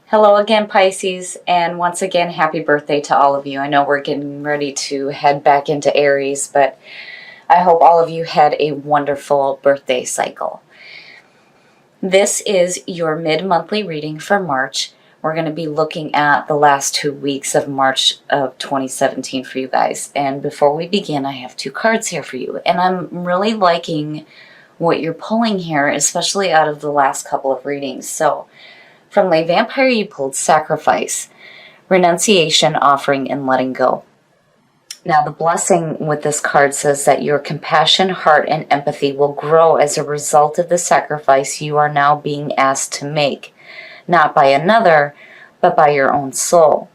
Hello again, Pisces, and once again, happy birthday to all of you. I know we're getting ready to head back into Aries, but I hope all of you had a wonderful birthday cycle. This is your mid-monthly reading for March. We're going to be looking at the last 2 weeks of March of 2017 for you guys. And before we begin, I have 2 cards here for you. And I'm really liking what you're pulling here, especially out of the last couple of readings. So, from Lay Vampire, you pulled Sacrifice, Renunciation, Offering, and Letting Go. Now, the blessing with this card says that your compassion, heart, and empathy will grow as a result of the sacrifice you are now being asked to make, not by another, but by your own soul.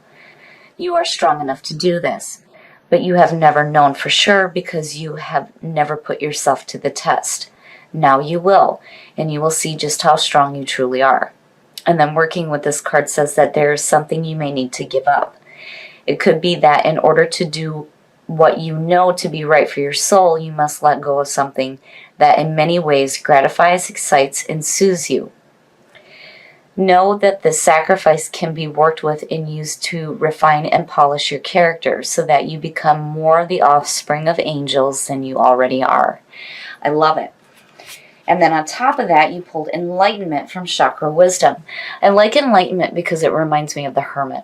You are strong enough to do this, but you have never known for sure because you have never put yourself to the test. Now you will, and you will see just how strong you truly are. And then working with this card says that there is something you may need to give up. It could be that in order to do what you know to be right for your soul, you must let go of something that in many ways gratifies, excites, and soothes you. Know that the sacrifice can be worked with and used to refine and polish your character so that you become more the offspring of angels than you already are. I love it. And then on top of that, you pulled Enlightenment from Chakra Wisdom. I like Enlightenment because it reminds me of the Hermit.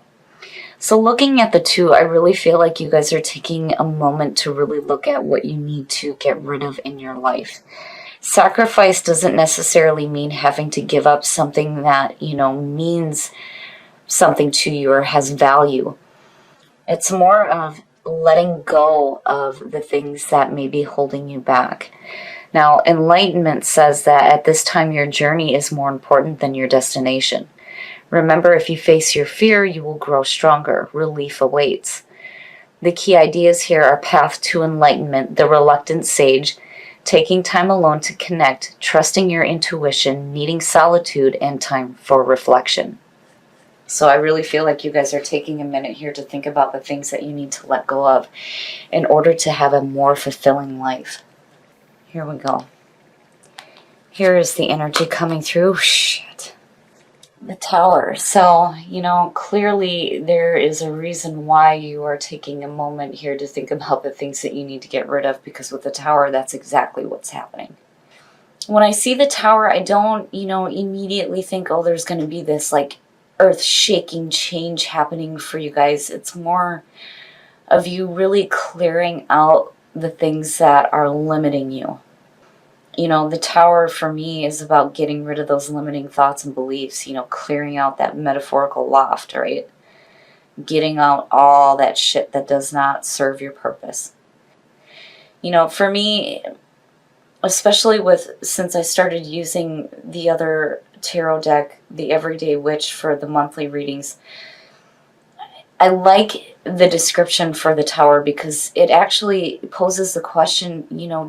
So looking at the two, I really feel like you guys are taking a moment to really look at what you need to get rid of in your life. Sacrifice doesn't necessarily mean having to give up something that, means something to you or has value. It's more of letting go of the things that may be holding you back. Now, Enlightenment says that at this time your journey is more important than your destination. Remember, if you face your fear, you will grow stronger. Relief awaits. The key ideas here are path to enlightenment, the reluctant sage, taking time alone to connect, trusting your intuition, needing solitude, and time for reflection. So I really feel like you guys are taking a minute here to think about the things that you need to let go of in order to have a more fulfilling life. Here we go. Here is the energy coming through. Shit. The Tower. So, clearly there is a reason why you are taking a moment here to think about the things that you need to get rid of, because with the Tower, that's exactly what's happening. When I see the Tower, I don't, immediately think, oh, there's going to be this, earth-shaking change happening for you guys. It's more of you really clearing out the things that are limiting you. The Tower for me is about getting rid of those limiting thoughts and beliefs, clearing out that metaphorical loft, right? Getting out all that shit that does not serve your purpose. For me, especially since I started using the other tarot deck, the Everyday Witch, for the monthly readings, I like the description for the Tower because it actually poses the question,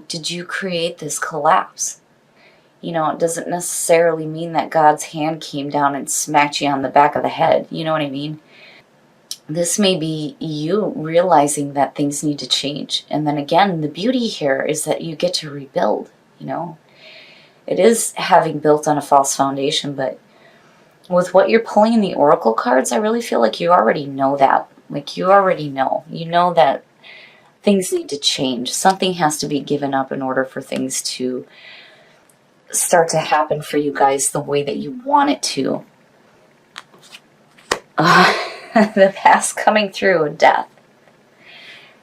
did you create this collapse? It doesn't necessarily mean that God's hand came down and smacked you on the back of the head. You know what I mean? This may be you realizing that things need to change. And then again, the beauty here is that you get to rebuild, It is having built on a false foundation, but with what you're pulling in the Oracle cards, I really feel like you already know that. You already know. You know that things need to change. Something has to be given up in order for things to start to happen for you guys the way that you want it to. The past coming through, death.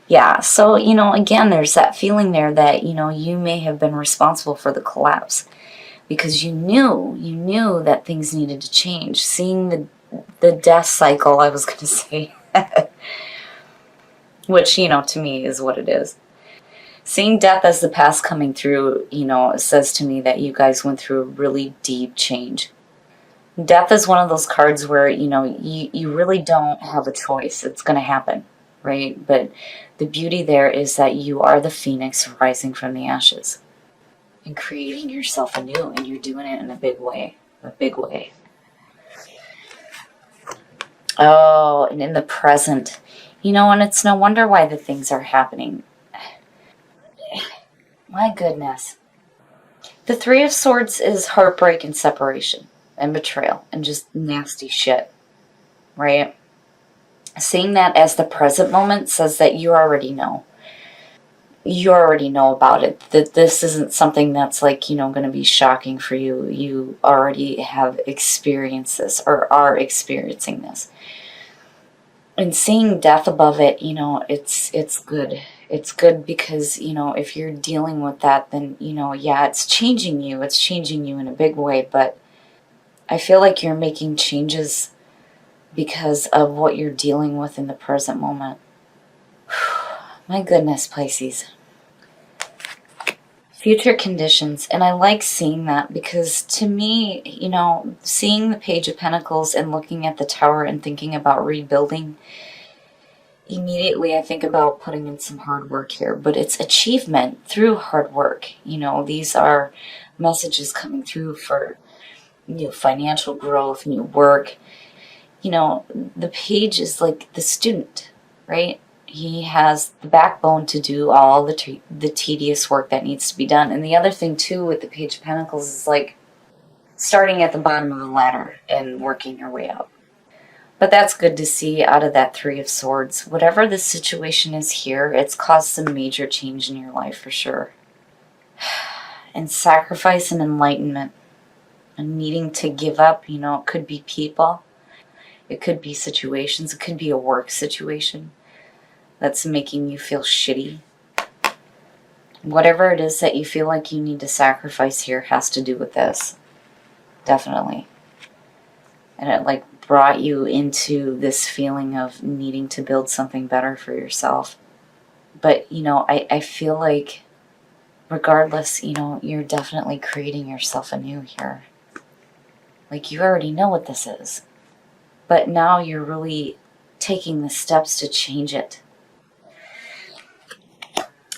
Yeah, so, again, there's that feeling there that, you may have been responsible for the collapse. Because you knew that things needed to change. Seeing the death cycle, I was going to say, which, to me is what it is. Seeing death as the past coming through, says to me that you guys went through a really deep change. Death is one of those cards where, you really don't have a choice. It's going to happen, right? But the beauty there is that you are the phoenix rising from the ashes and creating yourself anew, and you're doing it in a big way. A big way. Oh, and in the present. And it's no wonder why the things are happening. My goodness. The Three of Swords is heartbreak and separation and betrayal and just nasty shit. right? Seeing that as the present moment says that you already know. You already know about it. That this isn't something that's like, going to be shocking for you. You already have experienced this or are experiencing this. And seeing death above it, it's good. It's good because, if you're dealing with that, then, yeah, it's changing you. It's changing you in a big way, but I feel like you're making changes because of what you're dealing with in the present moment. My goodness, Pisces. Future conditions. And I like seeing that because to me, seeing the Page of Pentacles and looking at the Tower and thinking about rebuilding, immediately I think about putting in some hard work here. But it's achievement through hard work. These are messages coming through for new financial growth, new work. The page is like the student, right? He has the backbone to do all the tedious work that needs to be done. And the other thing, too, with the Page of Pentacles is like starting at the bottom of the ladder and working your way up. But that's good to see out of that Three of Swords. Whatever the situation is here, it's caused some major change in your life for sure. And sacrifice and enlightenment. And needing to give up, it could be people. It could be situations. It could be a work situation that's making you feel shitty. Whatever it is that you feel like you need to sacrifice here has to do with this. Definitely. And it like brought you into this feeling of needing to build something better for yourself. But, I feel like regardless, you're definitely creating yourself anew here. Like you already know what this is. But now you're really taking the steps to change it.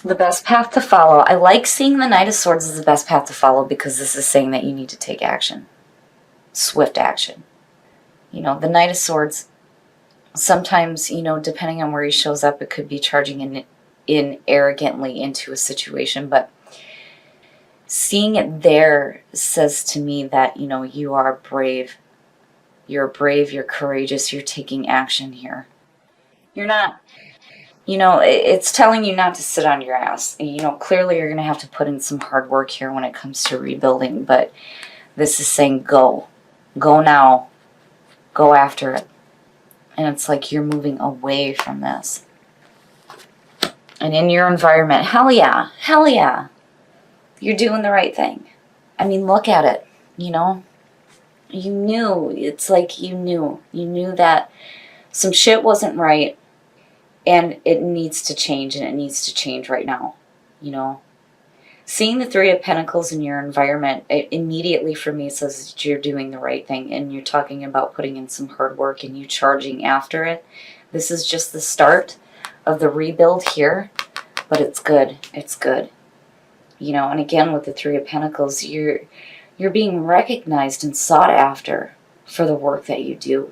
The best path to follow. I like seeing the Knight of Swords as the best path to follow because this is saying that you need to take action. Swift action. The Knight of Swords, sometimes, depending on where he shows up, it could be charging in arrogantly into a situation. But seeing it there says to me that, you are brave. You're brave, you're courageous, you're taking action here. You're not... it's telling you not to sit on your ass. Clearly you're going to have to put in some hard work here when it comes to rebuilding, but this is saying go. Go now. Go after it. And it's like you're moving away from this. And in your environment, hell yeah. Hell yeah. You're doing the right thing. I mean, look at it, You knew. It's like you knew. You knew that some shit wasn't right. And it needs to change, and it needs to change right now, Seeing the Three of Pentacles in your environment, it immediately for me says that you're doing the right thing, and you're talking about putting in some hard work and you charging after it. This is just the start of the rebuild here, but it's good. It's good. And again, with the Three of Pentacles, you're being recognized and sought after for the work that you do.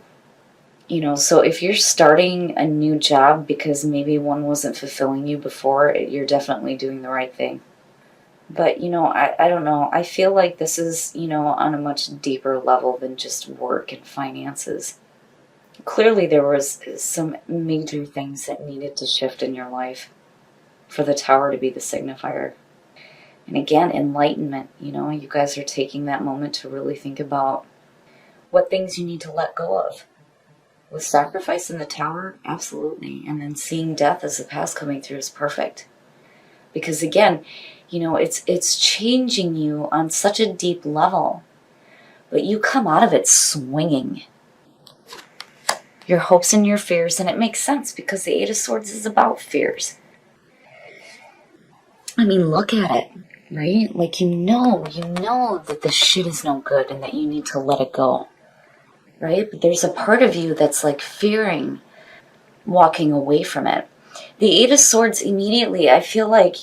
So if you're starting a new job because maybe one wasn't fulfilling you before, you're definitely doing the right thing. But, I don't know. I feel like this is, on a much deeper level than just work and finances. Clearly there was some major things that needed to shift in your life for the Tower to be the signifier. And again, enlightenment. You guys are taking that moment to really think about what things you need to let go of. With sacrifice in the Tower, absolutely. And then seeing death as the past coming through is perfect. Because again, it's changing you on such a deep level. But you come out of it swinging. Your hopes and your fears, and it makes sense because the Eight of Swords is about fears. I mean, look at it, right? Like you know that this shit is no good and that you need to let it go. Right? But there's a part of you that's like fearing walking away from it. The Eight of Swords immediately, I feel like,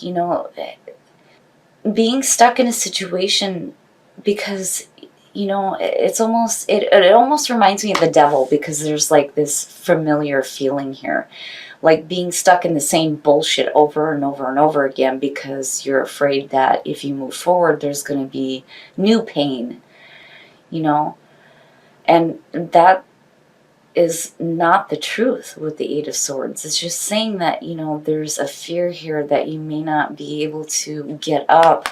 being stuck in a situation because, it's almost, it almost reminds me of the devil because there's like this familiar feeling here. Like being stuck in the same bullshit over and over and over again because you're afraid that if you move forward, there's going to be new pain, And that is not the truth with the Eight of Swords. It's just saying that, you know, there's a fear here that you may not be able to get up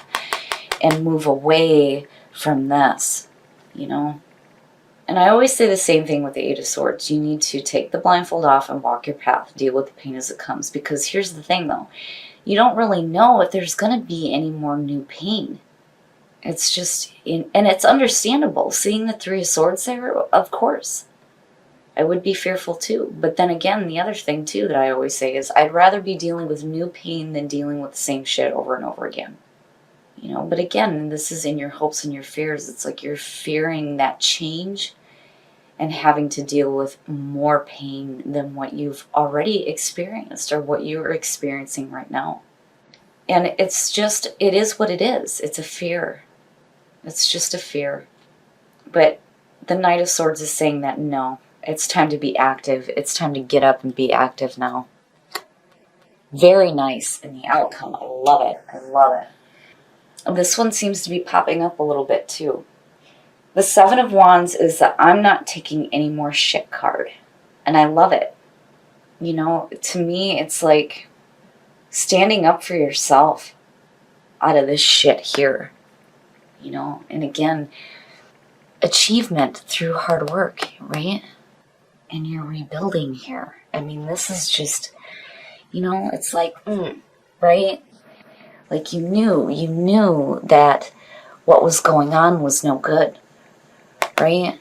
and move away from this, you know. And I always say the same thing with the Eight of Swords. You need to take the blindfold off and walk your path. Deal with the pain as it comes. Because here's the thing, though. You don't really know if there's going to be any more new pain. It's just, and it's understandable. Seeing the Three of Swords there, of course. I would be fearful too. But then again, the other thing too that I always say is I'd rather be dealing with new pain than dealing with the same shit over and over again. You know, but again, this is in your hopes and your fears. It's like you're fearing that change and having to deal with more pain than what you've already experienced or what you're experiencing right now. And it's just, it is what it is. It's a fear. It's just a fear. But the Knight of Swords is saying that no, it's time to be active. It's time to get up and be active now. Very nice in the outcome. I love it. I love it. This one seems to be popping up a little bit too. The Seven of Wands is that I'm not taking any more shit card. And I love it. You know, to me, it's like standing up for yourself out of this shit here. You know, and again, achievement through hard work, right? And you're rebuilding here. I mean, this is just, you know, it's like, right? Like you knew that what was going on was no good, right?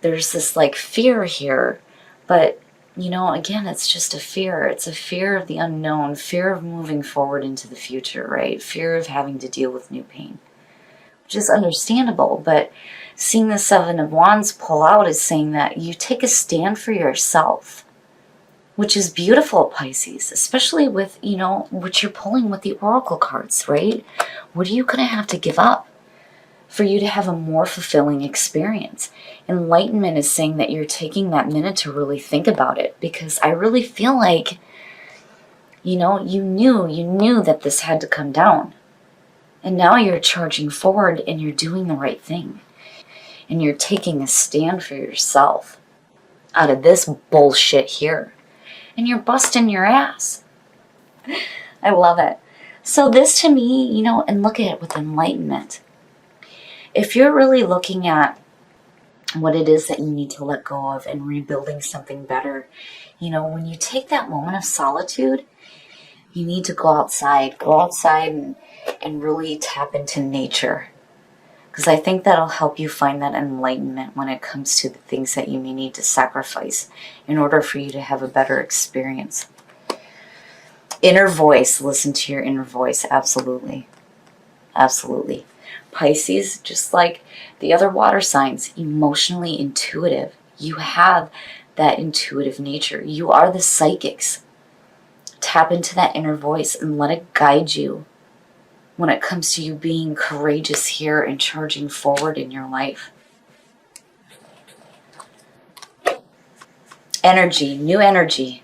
There's this like fear here, but you know, again, it's just a fear. It's a fear of the unknown, fear of moving forward into the future, right? Fear of having to deal with new pain, which is understandable, but seeing the Seven of Wands pull out is saying that you take a stand for yourself, which is beautiful, Pisces, especially with, you know, what you're pulling with the Oracle cards, right? What are you going to have to give up for you to have a more fulfilling experience? Enlightenment is saying that you're taking that minute to really think about it, because I really feel like, you know, you knew that this had to come down. And now you're charging forward and you're doing the right thing. And you're taking a stand for yourself out of this bullshit here. And you're busting your ass. I love it. So this to me, you know, and look at it with enlightenment. If you're really looking at what it is that you need to let go of and rebuilding something better, you know, when you take that moment of solitude, you need to go outside and really tap into nature. Because I think that'll help you find that enlightenment when it comes to the things that you may need to sacrifice in order for you to have a better experience. Inner voice, listen to your inner voice, absolutely. Absolutely. Pisces, just like the other water signs, emotionally intuitive. You have that intuitive nature. You are the psychics. Tap into that inner voice and let it guide you when it comes to you being courageous here and charging forward in your life. Energy, new energy.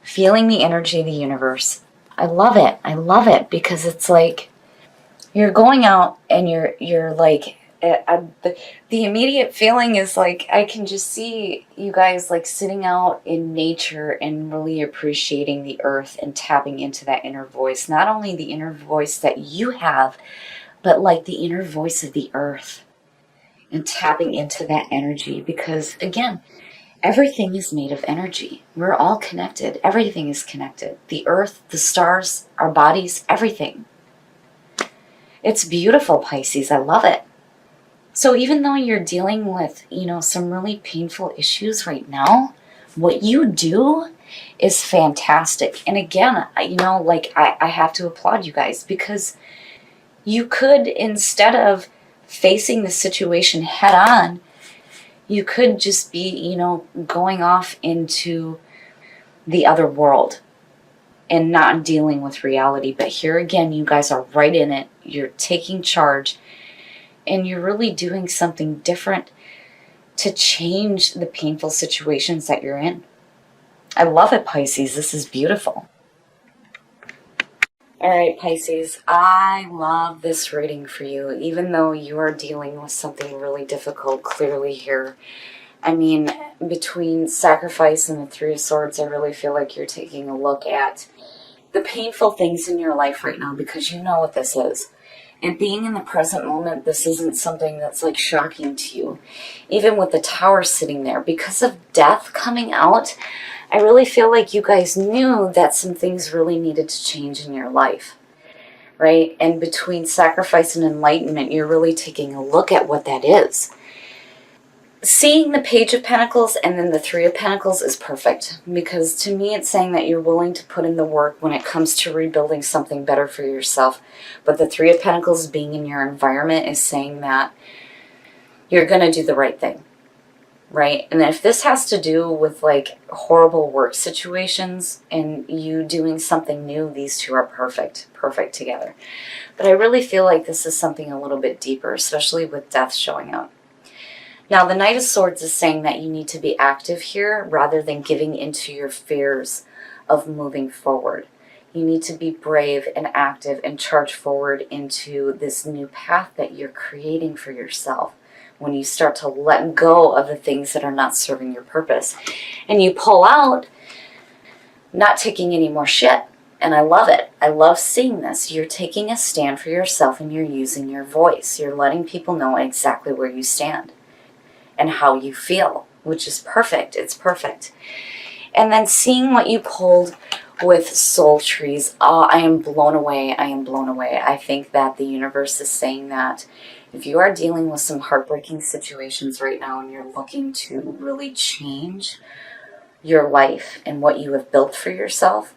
Feeling the energy of the universe. I love it. I love it because it's like you're going out and you're like, the immediate feeling is like, I can just see you guys like sitting out in nature and really appreciating the earth and tapping into that inner voice. Not only the inner voice that you have, but like the inner voice of the earth and tapping into that energy. Because again, everything is made of energy. We're all connected. Everything is connected. The earth, the stars, our bodies, everything. It's beautiful, Pisces. I love it. So even though you're dealing with, you know, some really painful issues right now, what you do is fantastic. And again, you know, like I have to applaud you guys, because you could, instead of facing the situation head on, you could just be, you know, going off into the other world and not dealing with reality. But here again, you guys are right in it. You're taking charge. And you're really doing something different to change the painful situations that you're in. I love it, Pisces. This is beautiful. All right, Pisces. I love this reading for you, even though you are dealing with something really difficult clearly here. I mean, between sacrifice and the Three of Swords, I really feel like you're taking a look at the painful things in your life right now, because you know what this is. And being in the present moment, this isn't something that's like shocking to you. Even with the Tower sitting there, because of death coming out, I really feel like you guys knew that some things really needed to change in your life, right? And between sacrifice and enlightenment, you're really taking a look at what that is. Seeing the Page of Pentacles and then the Three of Pentacles is perfect, because to me it's saying that you're willing to put in the work when it comes to rebuilding something better for yourself. But the Three of Pentacles being in your environment is saying that you're going to do the right thing, right? And if this has to do with like horrible work situations and you doing something new, these two are perfect together. But I really feel like this is something a little bit deeper, especially with death showing up. Now, the Knight of Swords is saying that you need to be active here rather than giving into your fears of moving forward. You need to be brave and active and charge forward into this new path that you're creating for yourself when you start to let go of the things that are not serving your purpose. And you pull out not taking any more shit. And I love it. I love seeing this. You're taking a stand for yourself and you're using your voice. You're letting people know exactly where you stand and how you feel, which is perfect. It's perfect. And then seeing what you pulled with soul trees, I am blown away. I am blown away. I think that the universe is saying that if you are dealing with some heartbreaking situations right now and you're looking to really change your life and what you have built for yourself,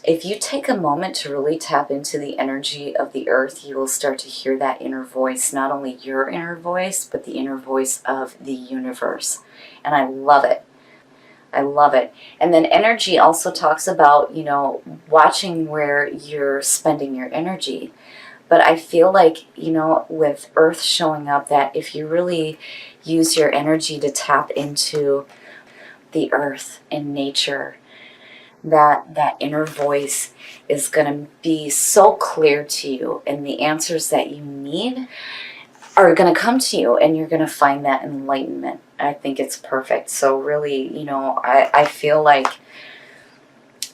if you take a moment to really tap into the energy of the earth, you will start to hear that inner voice, not only your inner voice, but the inner voice of the universe. And I love it. I love it. And then energy also talks about, you know, watching where you're spending your energy. But I feel like, you know, with earth showing up, that if you really use your energy to tap into the earth and nature, that inner voice is going to be so clear to you, and the answers that you need are going to come to you, and you're going to find that enlightenment. I think it's perfect. So really, you know, I feel like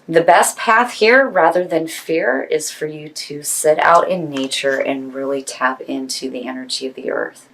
the best path here, rather than fear, is for you to sit out in nature and really tap into the energy of the earth.